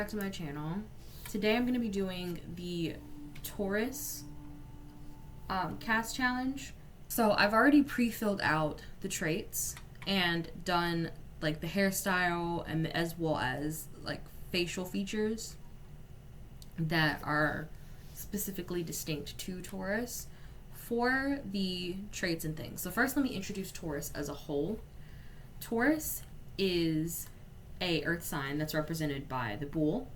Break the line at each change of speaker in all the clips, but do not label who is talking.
back to my channel. Today I'm going to be doing the Taurus CAS challenge. So I've already pre-filled out the traits and done like the hairstyle and as well as like facial features that are specifically distinct to Taurus for the traits and things. So first let me introduce Taurus as a whole. Taurus is a earth sign that's represented by the bull,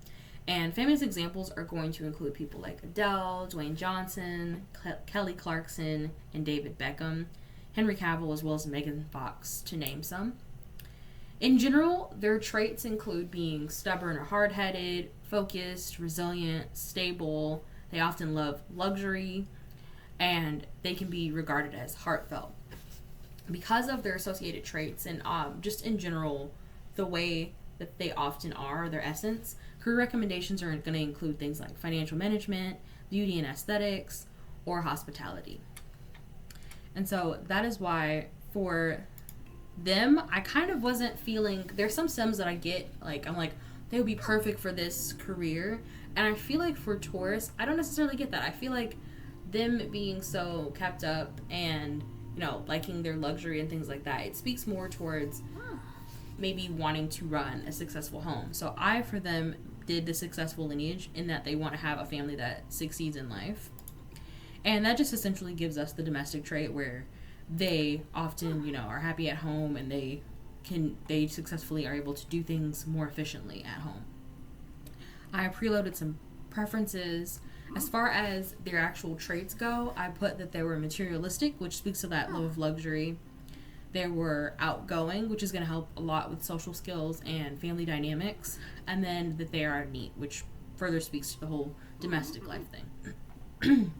and famous examples are going to include people like Adele, Dwayne Johnson, Kelly Clarkson, and David Beckham, Henry Cavill, as well as Megan Fox, to name some. In general, their traits include being stubborn or hard-headed, focused, resilient, stable. They often love luxury, and they can be regarded as heartfelt. Because of their associated traits and just in general, the way that they often are, their essence, career recommendations are going to include things like financial management, beauty and aesthetics, or hospitality. And so that is why for them, I kind of wasn't feeling, there's some stems that I get, like, I'm like, they would be perfect for this career. And I feel like for Taurus, I don't necessarily get that. I feel like them being so kept up and, you know, liking their luxury and things like that, it speaks more towards maybe wanting to run a successful home. So I, for them, did the successful lineage in that they want to have a family that succeeds in life. And that just essentially gives us the domestic trait where they often, you know, are happy at home and they successfully are able to do things more efficiently at home. I preloaded some preferences. As far as their actual traits go, I put that they were materialistic, which speaks to that love of luxury. They were outgoing, which is going to help a lot with social skills and family dynamics. And then that they are neat, which further speaks to the whole domestic life thing.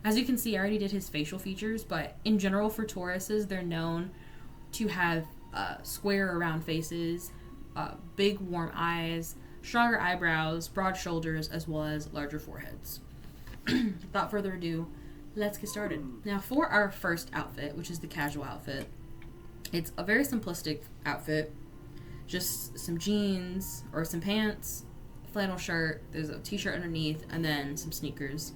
As you can see, I already did his facial features, but in general for Tauruses, they're known to have square or round faces, big warm eyes, stronger eyebrows, broad shoulders, as well as larger foreheads. Without further ado, let's get started. Now for our first outfit, which is the casual outfit, it's a very simplistic outfit. Just some jeans or some pants, flannel shirt, there's a t-shirt underneath, and then some sneakers.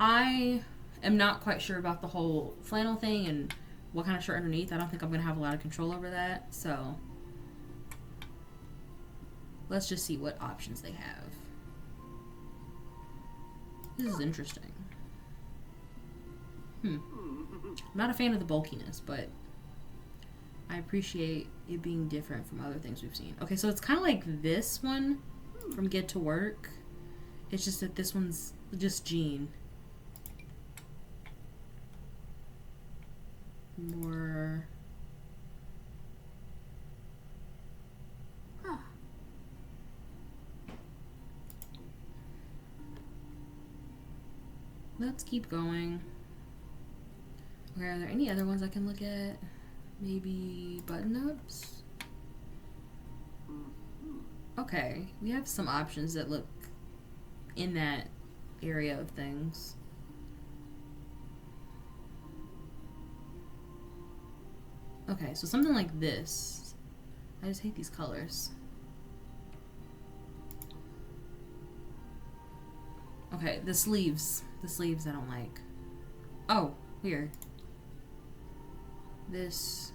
I am not quite sure about the whole flannel thing and what kind of shirt underneath. I don't think I'm going to have a lot of control over that. So let's just see what options they have. This is interesting. I'm not a fan of the bulkiness, but I appreciate it being different from other things we've seen. Okay, so it's kind of like this one from Get to Work. It's just that this one's just jean. More... Let's keep going. Okay, are there any other ones I can look at? Maybe button-ups? Okay, we have some options that look in that area of things. Okay, so something like this. I just hate these colors. Okay, the sleeves. The sleeves I don't like. Oh, here. This.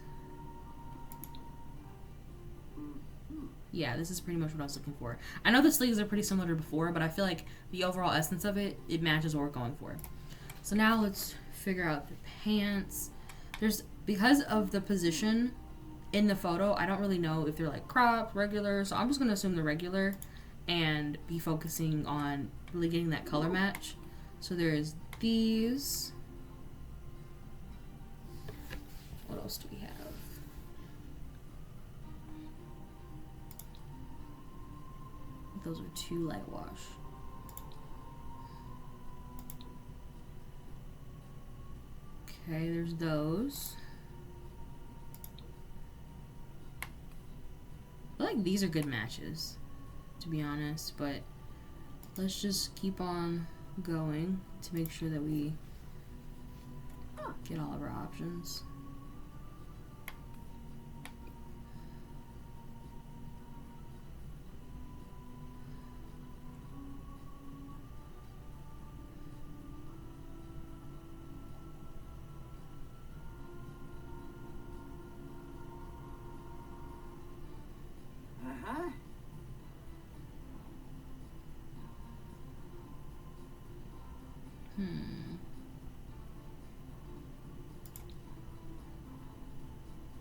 Yeah, this is pretty much what I was looking for. I know the sleeves are pretty similar to before, but I feel like the overall essence of it, it matches what we're going for. So now let's figure out the pants. Because of the position in the photo, I don't really know if they're like cropped, regular, so I'm just going to assume they're regular and be focusing on really getting that color match. So there's these. What else do we have? Those are too light wash. Okay, there's those. I feel like these are good matches, to be honest, but let's just keep on going to make sure that we get all of our options.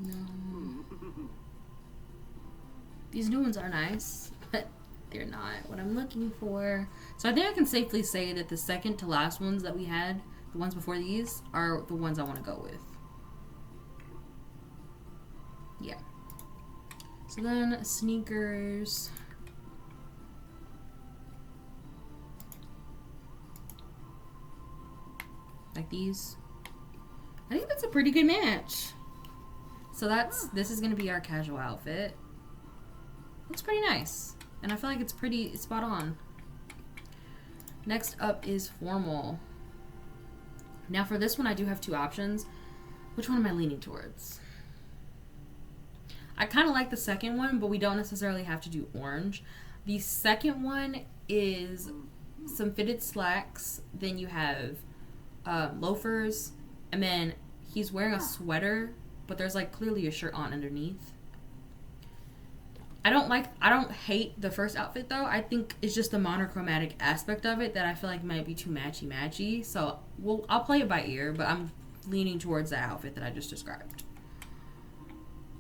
No. These new ones are nice, but they're not what I'm looking for. So I think I can safely say that the second to last ones that we had, the ones before these, are the ones I want to go with. Yeah. So then sneakers. Like these. I think that's a pretty good match. So this is gonna be our casual outfit. Looks pretty nice. And I feel like it's pretty spot on. Next up is formal. Now for this one I do have two options. Which one am I leaning towards? I kind of like the second one, but we don't necessarily have to do orange. The second one is some fitted slacks. Then you have loafers. And then he's wearing a sweater, but there's like clearly a shirt on underneath. I don't hate the first outfit though. I think it's just the monochromatic aspect of it that I feel like might be too matchy. So I'll play it by ear, but I'm leaning towards the outfit that I just described.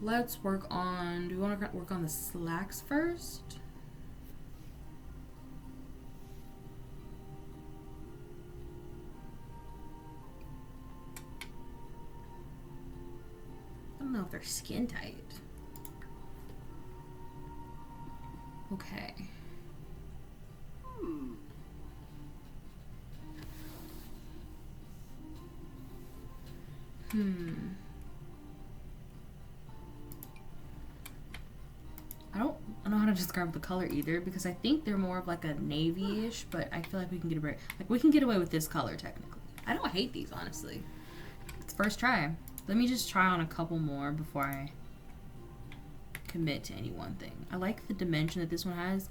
Let's work on, do we want to work on the slacks first? I don't know if they're skin tight. Okay. I don't know how to describe the color either because I think they're more of like a navy-ish, but I feel like we can get away. Like we can get away with this color technically. I don't hate these honestly. It's first try. Let me just try on a couple more before I commit to any one thing. I like the dimension that this one has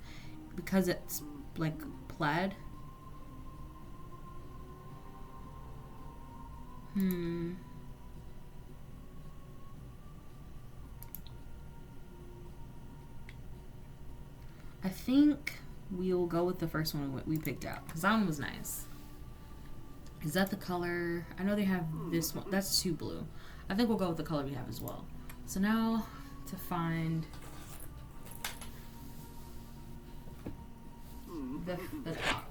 because it's like plaid. I think we'll go with the first one we picked out because that one was nice. Is that the color? I know they have this one. That's too blue. I think we'll go with the color we have as well. So now to find the top.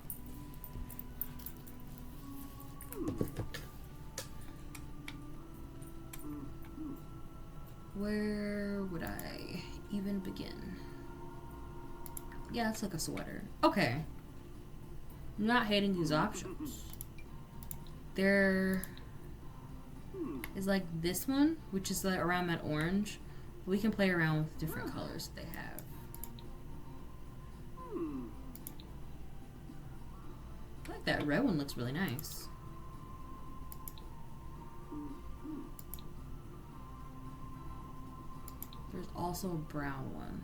Where would I even begin? Yeah, it's like a sweater. Okay. I'm not hating these options. There is like this one, which is like around that orange. We can play around with different colors that they have. I like that red one, looks really nice. There's also a brown one.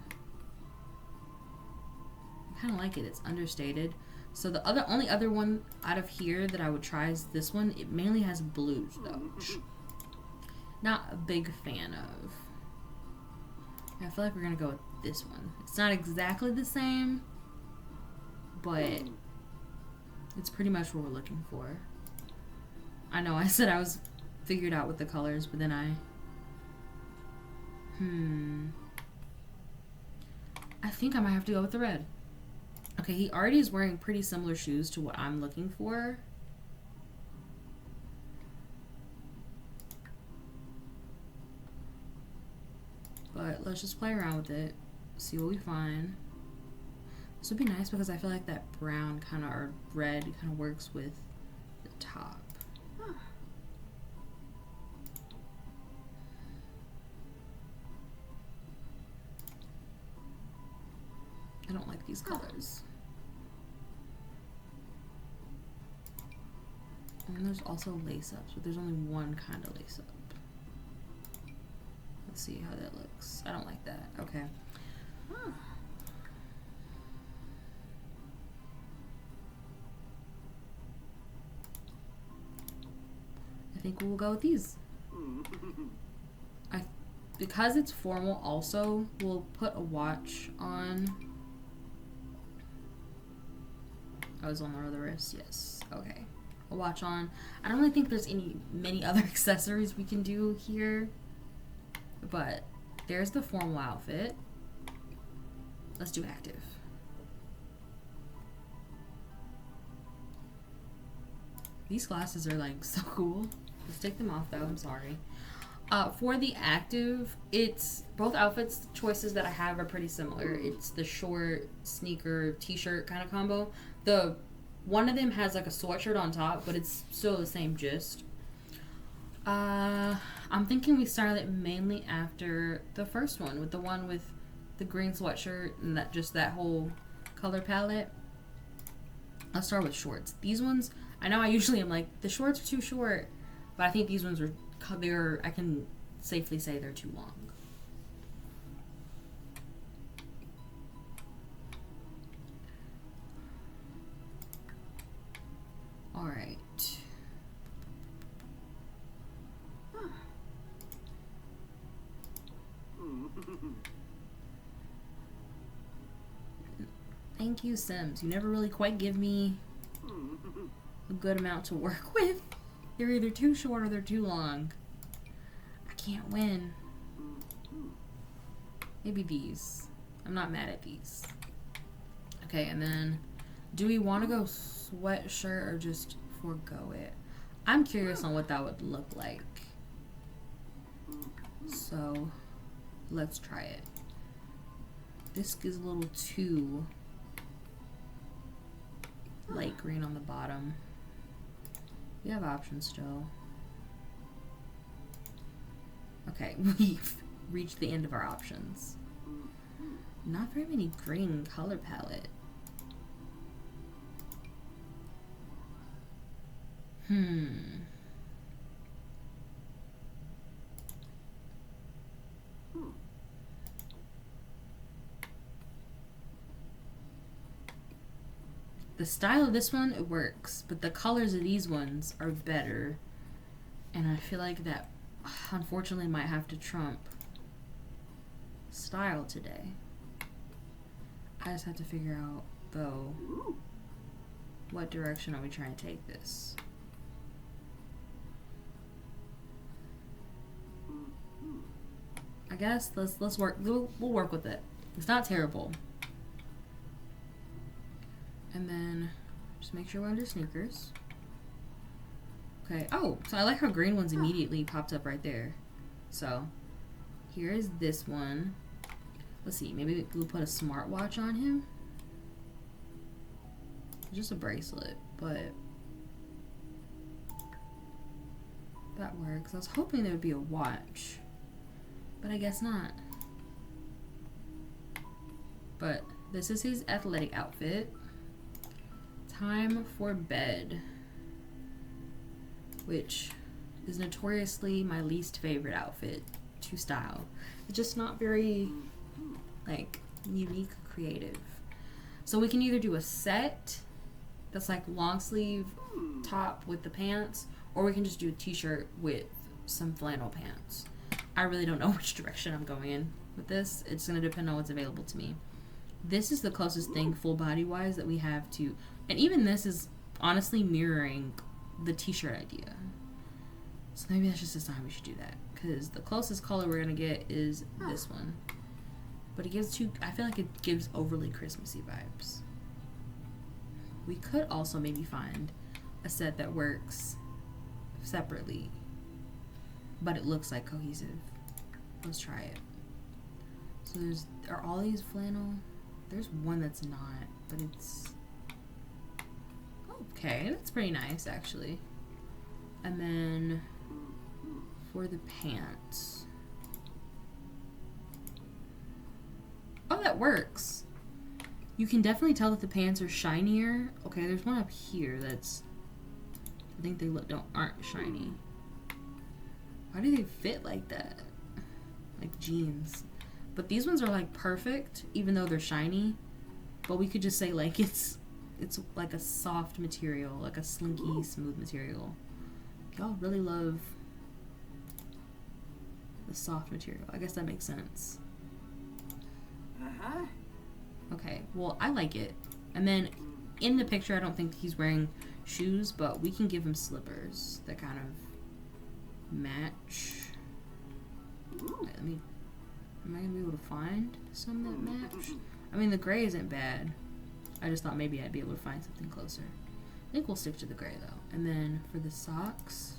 I kind of like it. It's understated. So the only other one out of here that I would try is this one. It mainly has blues though. Not a big fan of. I feel like we're gonna go with this one. It's not exactly the same, but it's pretty much what we're looking for. I know I said I was figured out with the colors, but then I think I might have to go with the red. Okay, he already is wearing pretty similar shoes to what I'm looking for. But let's just play around with it, see what we find. This would be nice because I feel like that brown kind of, or red kind of works with the top. I don't like these colors. And there's also lace-ups, but there's only one kind of lace-up. Let's see how that looks. I don't like that. Okay. I think we'll go with these. Because it's formal also, we'll put a watch on. I was on the other wrist, yes. Okay. A watch on. I don't really think there's many other accessories we can do here. But there's the formal outfit. Let's do active. These glasses are like so cool. Let's take them off though, I'm sorry. For the active, it's both outfits choices that I have are pretty similar. It's the short sneaker t-shirt kind of combo. The one of them has like a sweatshirt on top, but it's still the same gist. I'm thinking we style it mainly after the first one, with the one with the green sweatshirt and that whole color palette. Let's start with shorts. These ones, I know I usually am like, the shorts are too short, but I think these ones I can safely say they're too long. All right. Thank you, Sims. You never really quite give me a good amount to work with. They're either too short or they're too long. I can't win. Maybe these. I'm not mad at these. Okay, and then do we want to go sweatshirt or just forego it? I'm curious on what that would look like. So let's try it. This is a little too light green on the bottom. We have options still. Okay, we've reached the end of our options. Not very many green color palette. The style of this one, it works, but the colors of these ones are better. And I feel like that, unfortunately, might have to trump style today. I just have to figure out, though, what direction are we trying to take this? I guess let's work. We'll work with it. It's not terrible. And then just make sure we're under sneakers. Okay. Oh, so I like how green ones immediately popped up right there. So here is this one. Let's see. Maybe we'll put a smartwatch on him. Just a bracelet, but that works. I was hoping there would be a watch, but I guess not. But this is his athletic outfit. Time for bed, which is notoriously my least favorite outfit to style. It's just not very like unique, creative. So we can either do a set that's like long sleeve top with the pants, or we can just do a t-shirt with some flannel pants. I really don't know which direction I'm going in with this. It's going to depend on what's available to me. This is the closest thing full body wise that we have to, and even this is honestly mirroring the t-shirt idea. So maybe that's just the time we should do that, because the closest color we're going to get is this one. But it gives I feel like it gives overly Christmassy vibes. We could also maybe find a set that works separately, but it looks like cohesive. Let's try it. So are all these flannel? There's one that's not, but it's okay. That's pretty nice, actually. And then for the pants, oh, that works. You can definitely tell that the pants are shinier. Okay, there's one up here that's, I think they aren't shiny. Why do they fit like that? Like jeans. But these ones are like perfect, even though they're shiny. But we could just say like it's like a soft material, like a slinky, smooth material. Y'all really love the soft material. I guess that makes sense. Okay, well, I like it. And then in the picture, I don't think he's wearing shoes, but we can give him slippers that kind of match. Let mean, am I gonna be able to find some that match? I mean, the gray isn't bad. I just thought maybe I'd be able to find something closer. I think we'll stick to the gray though. And then for the socks,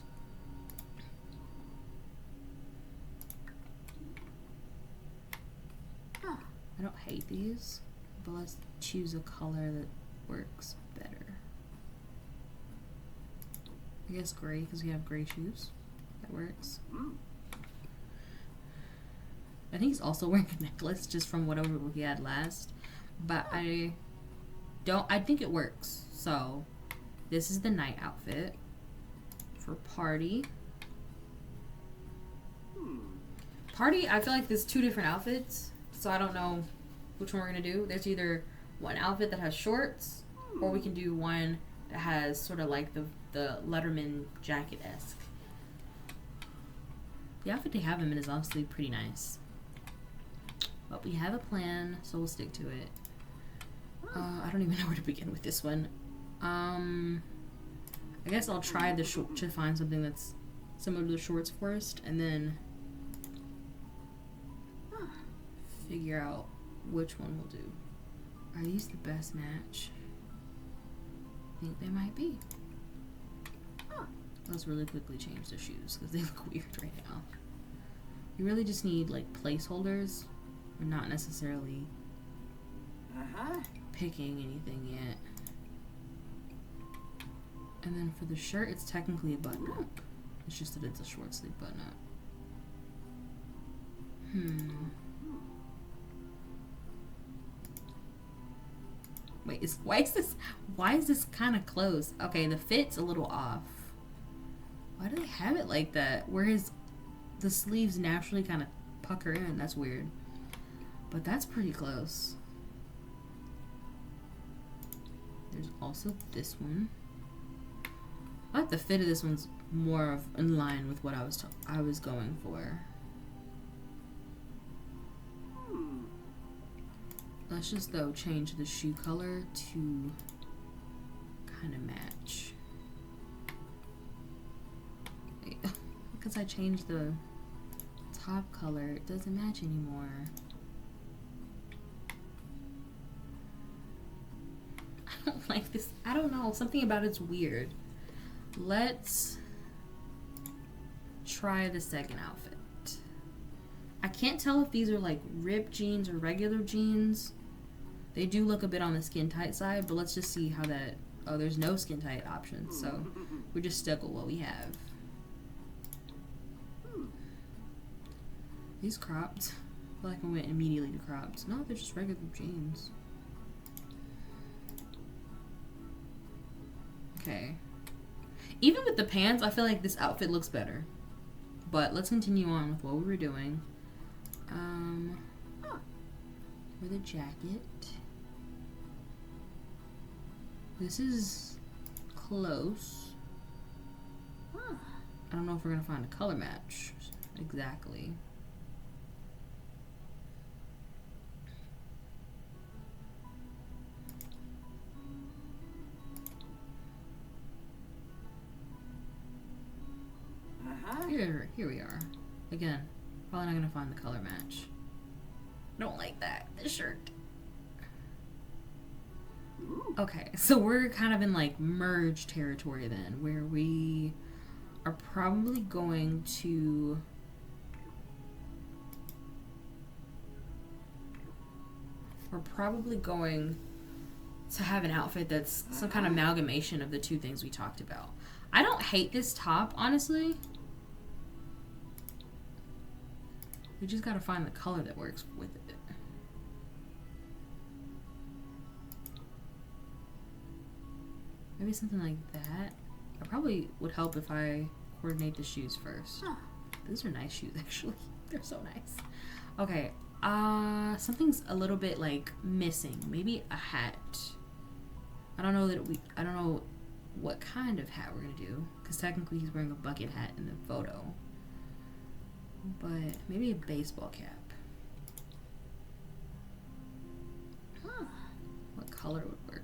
I don't hate these, but let's choose a color that works better. I guess gray, because we have gray shoes. That works. I think he's also wearing a necklace just from whatever he had last. But I think it works. So this is the night outfit for party. Party, I feel like there's two different outfits. So I don't know which one we're going to do. There's either one outfit that has shorts, or we can do one that has sort of like the Letterman jacket-esque. The outfit they have him in is honestly pretty nice. But we have a plan, so we'll stick to it. I don't even know where to begin with this one. I guess I'll try to find something that's similar to the shorts first, and then figure out which one we'll do. Are these the best match? I think they might be. Let's really quickly change the shoes because they look weird right now. You really just need like placeholders. We're not necessarily picking anything yet. And then for the shirt, it's technically a button up. It's just that it's a short sleeve button up. Wait, why is this kind of close? Okay, the fit's a little off. Why do they have it like that? Whereas the sleeves naturally kind of pucker in. That's weird. But that's pretty close. There's also this one. I like the fit of this one's more of in line with what I was going for. Let's just though change the shoe color to kind of match. Because I changed the top color, it doesn't match anymore. I don't like this. I don't know. Something about it's weird. Let's try the second outfit. I can't tell if these are like ripped jeans or regular jeans. They do look a bit on the skin tight side, but let's just see how that... Oh, there's no skin tight options, so we're just stuck with what we have. These cropped. I feel like I went immediately to cropped. No, they're just regular jeans. Okay. Even with the pants, I feel like this outfit looks better. But let's continue on with what we were doing. For the jacket. This is close. I don't know if we're gonna find a color match exactly. Here we are. Again, probably not gonna find the color match. Don't like that. This shirt. Okay, so we're kind of in like merge territory then, where we are probably going to have an outfit that's some kind of amalgamation of the two things we talked about. I don't hate this top, honestly. We just gotta find the color that works with it. Maybe something like that. It probably would help if I coordinate the shoes first. These are nice shoes, actually. They're so nice. Okay, something's a little bit like missing. Maybe a hat. I don't know what kind of hat we're gonna do, because technically he's wearing a bucket hat in the photo. But maybe a baseball cap. What color would work?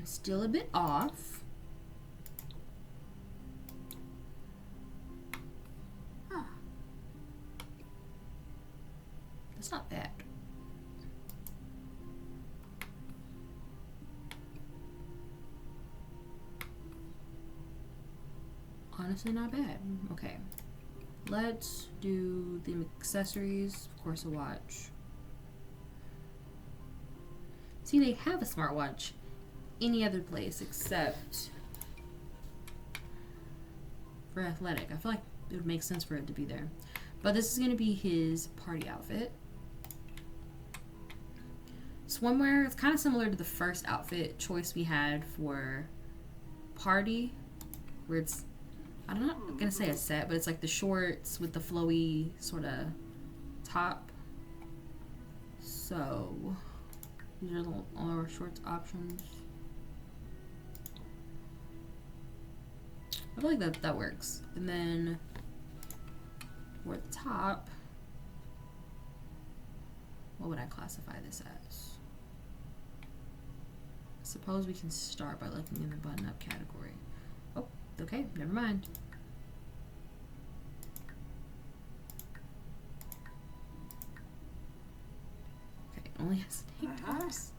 Still a bit off. It's not bad. Honestly, not bad. Okay. Let's do the accessories. Of course, a watch. See, they have a smartwatch any other place except for athletic. I feel like it would make sense for it to be there. But this is going to be his party outfit. Swimwear, it's kind of similar to the first outfit choice we had for party, where it's, I'm not going to say a set, but it's like the shorts with the flowy sort of top. So, these are all our shorts options. I feel like that works. And then for the top, what would I classify this as? I suppose we can start by looking in the button-up category. Oh, okay, never mind. Okay, it only has tank tops.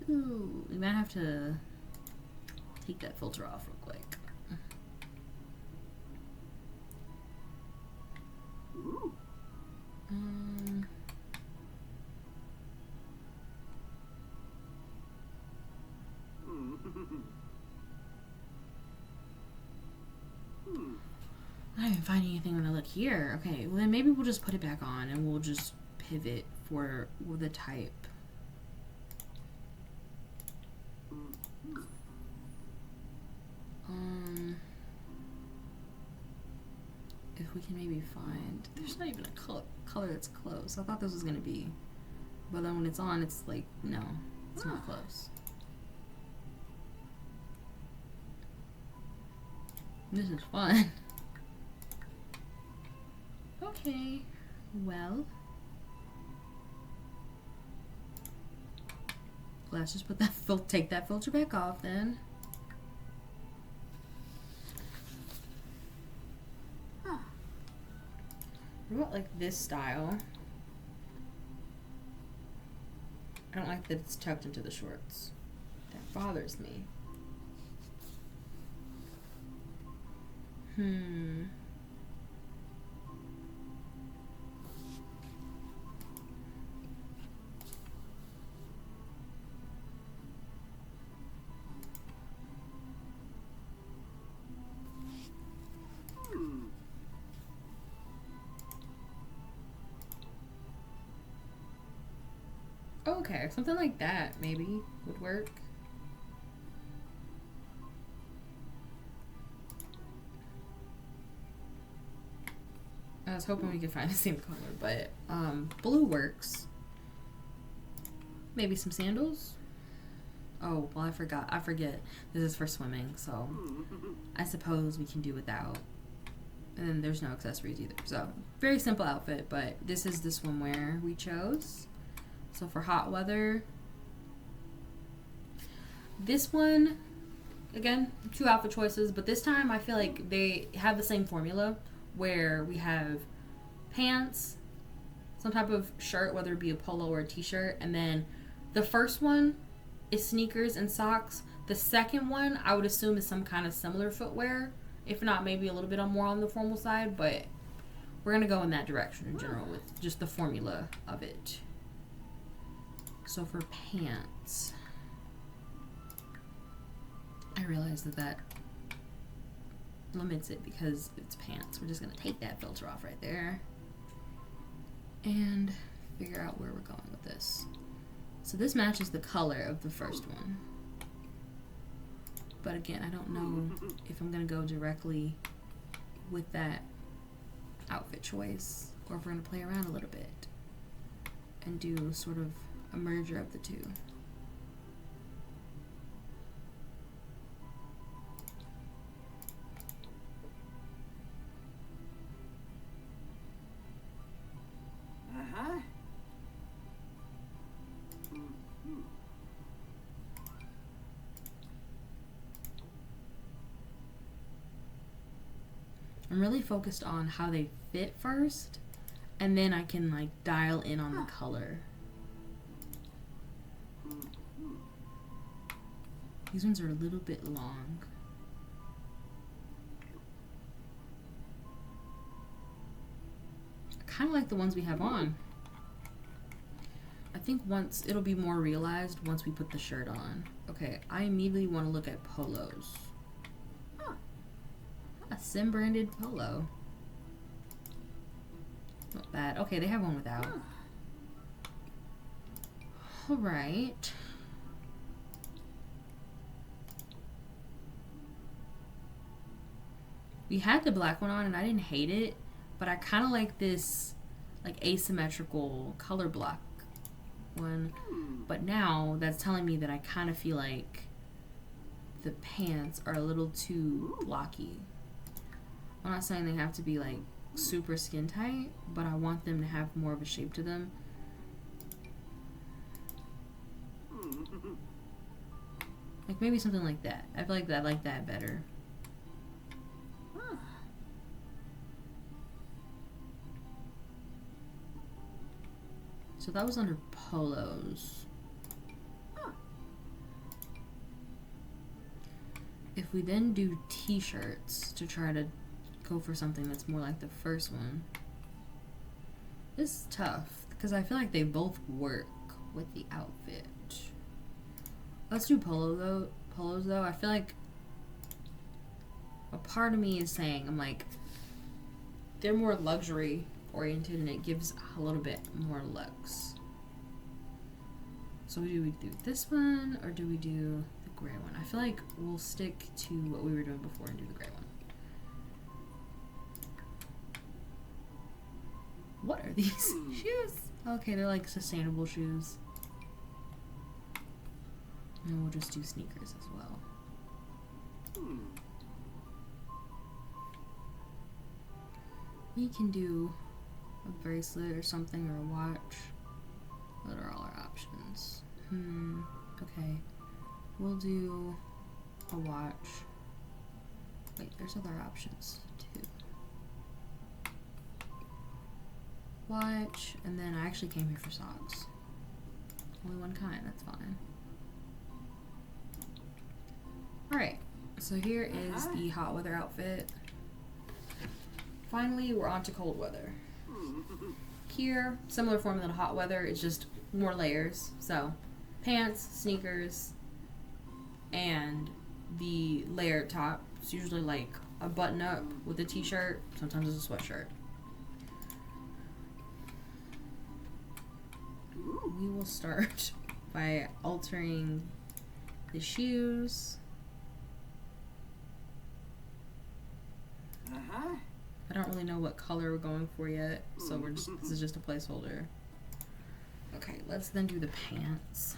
Ooh, we might have to take that filter off real quick. I didn't find anything when I look here. Okay, well then maybe we'll just put it back on and we'll just pivot for the type. If we can maybe find, there's not even a color that's close. I thought this was gonna be, but then when it's on, it's like, no, it's not close. This is fun. Okay, well, let's just put that take that filter back off then. What about like this style? I don't like that it's tucked into the shorts. That bothers me. Okay, something like that maybe would work. I was hoping we could find the same color, but blue works. Maybe some sandals. Oh, well, I forget. This is for swimming, so I suppose we can do without. And then there's no accessories either. So, very simple outfit, but this is the swimwear we chose. So for hot weather, this one, again, 2 outfit choices, but this time I feel like they have the same formula where we have pants, some type of shirt, whether it be a polo or a t-shirt, and then the first one is sneakers and socks. The second one, I would assume, is some kind of similar footwear, if not maybe a little bit more on the formal side, but we're going to go in that direction in general with just the formula of it. So for pants, I realize that limits it because it's pants. We're just going to take that filter off right there and figure out where we're going with this. So this matches the color of the first one. But again, I don't know if I'm going to go directly with that outfit choice or if we're going to play around a little bit and do sort of a merger of the two. I'm really focused on how they fit first, And then I can like dial in on the color. These ones are a little bit long. I kind of like the ones we have on. I think once it'll be more realized once we put the shirt on. Okay, I immediately want to look at polos. A Sim branded polo. Not bad. Okay, they have one without. Alright. We had the black one on and I didn't hate it, but I kind of like this like asymmetrical color block one. But now that's telling me that I kind of feel like the pants are a little too blocky. I'm not saying they have to be like super skin tight, but I want them to have more of a shape to them. Like maybe something like that. I feel like I like that better. So that was under polos. If we then do t-shirts to try to go for something that's more like the first one, this is tough because I feel like they both work with the outfit. Let's do polos though. I feel like a part of me is saying, I'm like, they're more luxury oriented and it gives a little bit more looks. So do we do this one or do we do the gray one? I feel like we'll stick to what we were doing before and do the gray one. What are these shoes? Okay, they're like sustainable shoes. And we'll just do sneakers as well. We can do a bracelet or something or a watch. What are all our options? Okay. We'll do a watch. Wait, there's other options too. Watch, and then I actually came here for socks. Only one kind, that's fine. Alright, so here is the hot weather outfit. Finally, we're on to cold weather. Here, similar formula to hot weather, it's just more layers. So, pants, sneakers, and the layered top. It's usually like a button up with a t-shirt. Sometimes it's a sweatshirt. We will start by altering the shoes. I don't really know what color we're going for yet, so this is just a placeholder. Okay, let's then do the pants.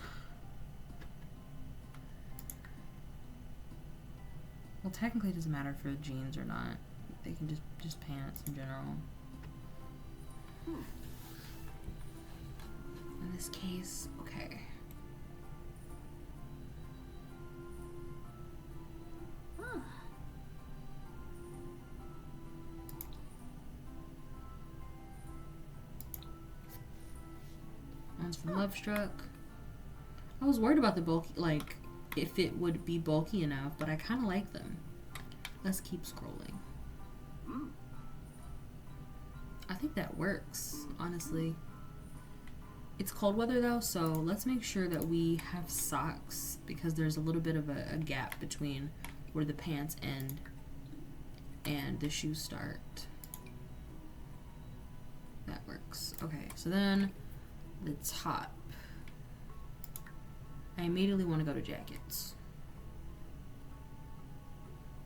Well, technically it doesn't matter for jeans or not. They can just pants in general. In this case, okay. One's from Love Struck. I was worried about the bulky, like, if it would be bulky enough, but I kind of like them. Let's keep scrolling. I think that works, honestly. It's cold weather though, so let's make sure that we have socks because there's a little bit of a gap between where the pants end and the shoes start. That works. Okay, so then the top. I immediately want to go to jackets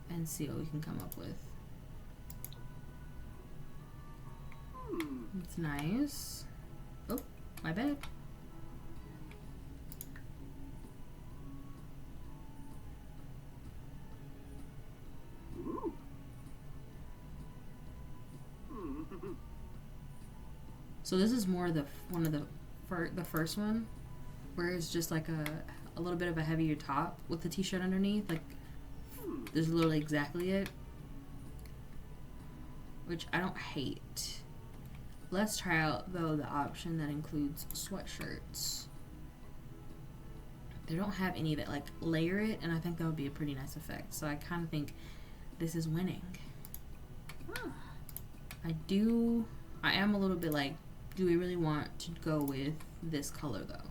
and see what we can come up with. It's nice. Oh, my bad. So this is more the first one, where it's just like a little bit of a heavier top with the t-shirt underneath. Like, this is literally exactly it, which I don't hate. Let's try out, though, the option that includes sweatshirts. They don't have any that, like, layer it, and I think that would be a pretty nice effect. So I kind of think this is winning. I am a little bit like, do we really want to go with this color, though?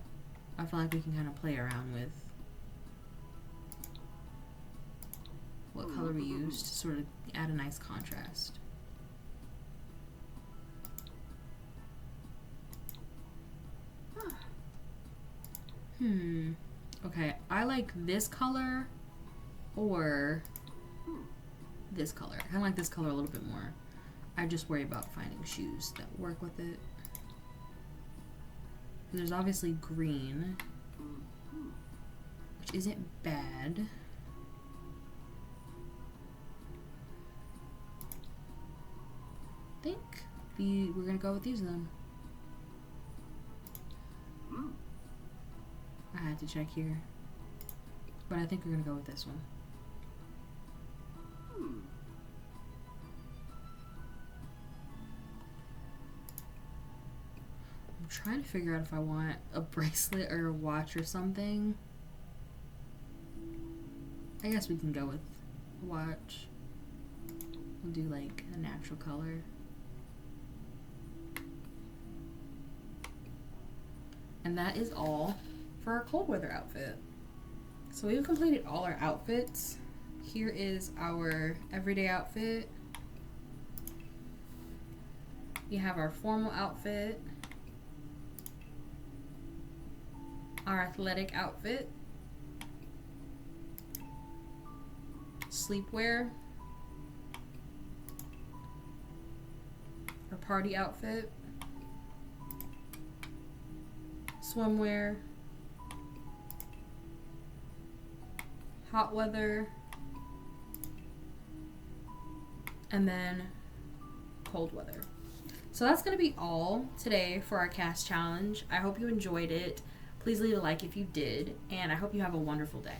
I feel like we can kind of play around with what color we use to sort of add a nice contrast. Okay, I like this color or this color. I kind of like this color a little bit more. I just worry about finding shoes that work with it. There's obviously green, which isn't bad. I think we're gonna go with these then. I had to check here, but I think we're gonna go with this one. I'm trying to figure out if I want a bracelet or a watch or something. I guess we can go with a watch. We'll do like a natural color. And that is all for our cold weather outfit. So we've completed all our outfits. Here is our everyday outfit. You have our formal outfit, our athletic outfit, sleepwear, our party outfit, swimwear, hot weather, and then cold weather. So that's going to be all today for our CAS challenge. I hope you enjoyed it. Please leave a like if you did, and I hope you have a wonderful day.